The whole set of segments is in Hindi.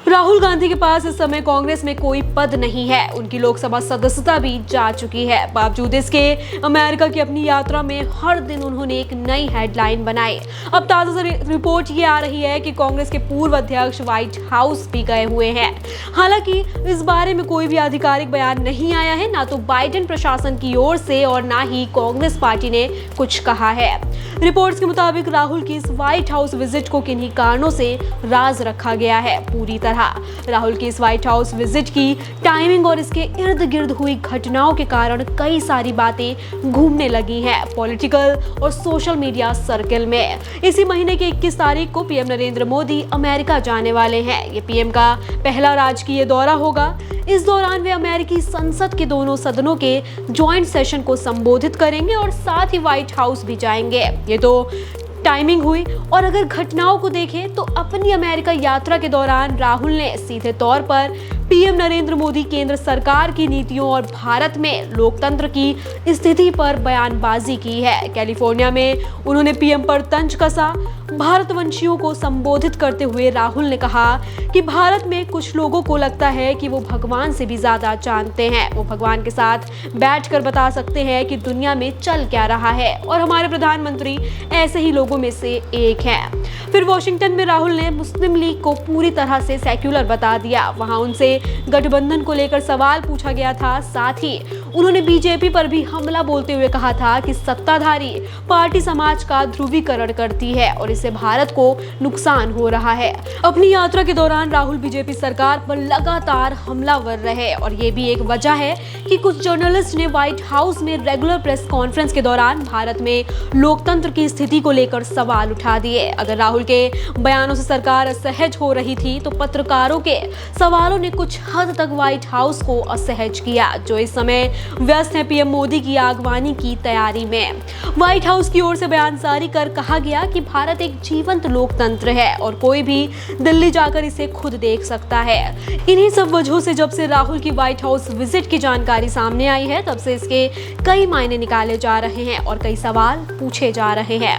राहुल गांधी के पास इस समय कांग्रेस में कोई पद नहीं है। उनकी लोकसभा सदस्यता भी जा चुकी है। बावजूद इसके अमेरिका की अपनी यात्रा में हर दिन उन्होंने एक नई हेडलाइन बनाई। अब ताजा रिपोर्ट ये आ रही है कि कांग्रेस के पूर्व अध्यक्ष व्हाइट हाउस भी गए हुए हैं। हालांकि इस बारे में कोई भी आधिकारिक बयान नहीं आया है, ना तो बाइडेन प्रशासन की ओर से और ना ही कांग्रेस पार्टी ने कुछ कहा है। रिपोर्ट्स के मुताबिक राहुल की इस व्हाइट हाउस विजिट को किन्हीं कारणों से राज रखा गया है। पूरी तरह राहुल की इस व्हाइट हाउस विजिट की टाइमिंग और इसके इर्द गिर्द हुई घटनाओं के कारण कई सारी बातें घूमने लगी हैं पॉलिटिकल और सोशल मीडिया सर्कल में। इसी महीने की 21 तारीख को पीएम नरेंद्र मोदी अमेरिका जाने वाले हैं। ये पीएम का पहला राजकीय दौरा होगा। इस दौरान वे अमेरिकी संसद के दोनों सदनों के ज्वाइंट सेशन को संबोधित करेंगे और साथ ही व्हाइट हाउस भी जाएंगे। ये तो टाइमिंग हुई। और अगर घटनाओं को देखें तो अपनी अमेरिका यात्रा के दौरान राहुल ने सीधे तौर पर पीएम नरेंद्र मोदी केंद्र सरकार की नीतियों और भारत में लोकतंत्र की स्थिति पर बयानबाजी की है। कैलिफोर्निया में उन्होंने पीएम पर तंज कसा। भारतवंशियों को संबोधित करते हुए राहुल ने कहा कि भारत में कुछ लोगों को लगता है कि वो भगवान से भी ज्यादा जानते हैं। वो भगवान के साथ बैठकर बता सकते हैं कि दुनिया में चल क्या रहा है और हमारे प्रधानमंत्री ऐसे ही लोगों में से एक हैं। फिर वॉशिंगटन में राहुल ने मुस्लिम लीग को पूरी तरह से सेक्युलर बता दिया। वहां उनसे गठबंधन को लेकर सवाल पूछा गया था। साथ ही उन्होंने बीजेपी पर भी हमला बोलते हुए कहा था कि सत्ताधारी पार्टी समाज का ध्रुवीकरण करती है और इससे भारत को नुकसान हो रहा है। अपनी यात्रा के दौरान राहुल बीजेपी सरकार पर लगातार हमलावर रहे और ये भी एक वजह है कि कुछ जर्नलिस्ट ने व्हाइट हाउस में रेगुलर प्रेस कॉन्फ्रेंस के दौरान भारत में लोकतंत्र की स्थिति को लेकर सवाल उठा दिए। अगर राहुल के बयानों से सरकार असहज हो रही थी तो पत्रकारों के सवालों ने कुछ हद तक व्हाइट हाउस को असहज किया, जो इस समय व्यस्त है पीएम मोदी की आगवानी की तैयारी में। व्हाइट हाउस की ओर से बयान जारी कर कहा गया कि भारत एक जीवंत लोकतंत्र है और कोई भी दिल्ली जाकर इसे खुद देख सकता है। इन्हीं सब वजहों से जब से राहुल की व्हाइट हाउस विजिट की जानकारी सामने आई है तब से इसके कई मायने निकाले जा रहे हैं और कई सवाल पूछे जा रहे हैं।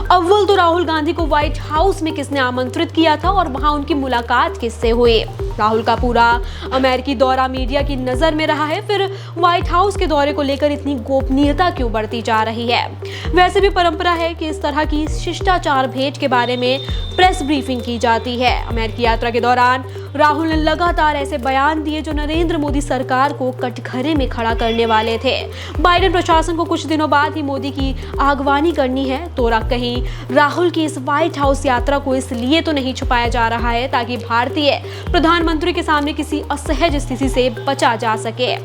अव्वल तो राहुल गांधी को व्हाइट हाउस में किसने आमंत्रित किया था और वहां उनकी मुलाकात किससे हुई। राहुल का पूरा अमेरिकी दौरा मीडिया की नजर में रहा है। फिर व्हाइट हाउस के दौरे को लेकर इतनी गोपनीयता क्यों बढ़ती जा रही है। वैसे भी परंपरा है कि इस तरह की शिष्टाचार भेंट के बारे में प्रेस ब्रीफिंग की जाती है। अमेरिकी यात्रा के दौरान राहुल ने लगातार ऐसे बयान दिए जो नरेंद्र मोदी सरकार को कटघरे में खड़ा करने वाले थे। बाइडेन प्रशासन को कुछ दिनों बाद ही मोदी की आगवानी करनी है तो कहीं राहुल की इस व्हाइट हाउस यात्रा को इसलिए तो नहीं छुपाया जा रहा है ताकि भारतीय प्रधानमंत्री के सामने किसी असहज स्थिति से बचा जा सके।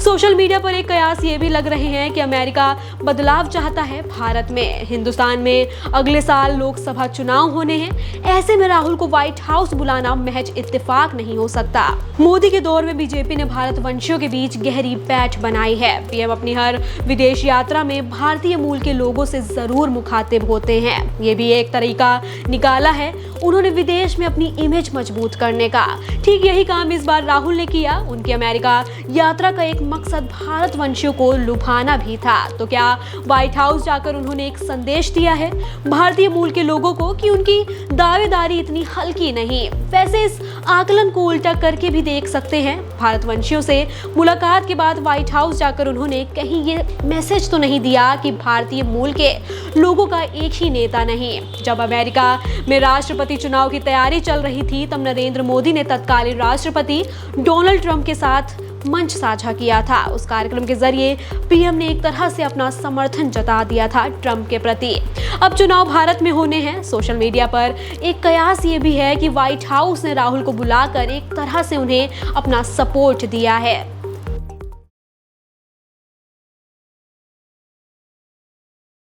सोशल मीडिया पर एक कयास ये भी लग रहे हैं कि अमेरिका बदलाव चाहता है भारत में। हिंदुस्तान में अगले साल लोकसभा चुनाव होने हैं। ऐसे में राहुल को व्हाइट हाउस बुलाना महज इत्तेफाक नहीं हो सकता। मोदी के दौर में बीजेपी ने भारतवंशियों के बीच गहरी पैठ बनाई है। पीएम अपनी हर विदेश यात्रा में भारतीय मूल के लोगों से जरूर मुखातिब होते हैं। ये भी एक तरीका निकाला है उन्होंने विदेश में अपनी इमेज मजबूत करने का। ठीक यही काम इस बार राहुल ने किया। उनकी अमेरिका यात्रा का एक मकसद भारतवंशियों को लुभाना भी था। तो क्या व्हाइट हाउस जाकर उन्होंने एक संदेश दिया है भारतीय मूल के लोगों को कि उनकी दावेदारी इतनी हल्की नहीं। वैसे इस आकलन को उल्टा करके भी देख सकते हैं। भारतवंशियों से मुलाकात के बाद व्हाइट हाउस जाकर उन्होंने कहीं ये मैसेज तो नहीं दिया कि भारतीय मूल के लोगों का एक ही नेता नहीं। जब अमेरिका में राष्ट्रपति चुनाव की तैयारी चल रही थी तब नरेंद्र मोदी ने तत्कालीन राष्ट्रपति डोनाल्ड ट्रंप के साथ मंच साझा किया था। उस कार्यक्रम के जरिए पीएम ने एक तरह से अपना समर्थन जता दिया था ट्रंप के प्रति। अब चुनाव भारत में होने हैं। सोशल मीडिया पर एक कयास ये भी है कि व्हाइट हाउस ने राहुल को बुलाकर एक तरह से उन्हें अपना सपोर्ट दिया है।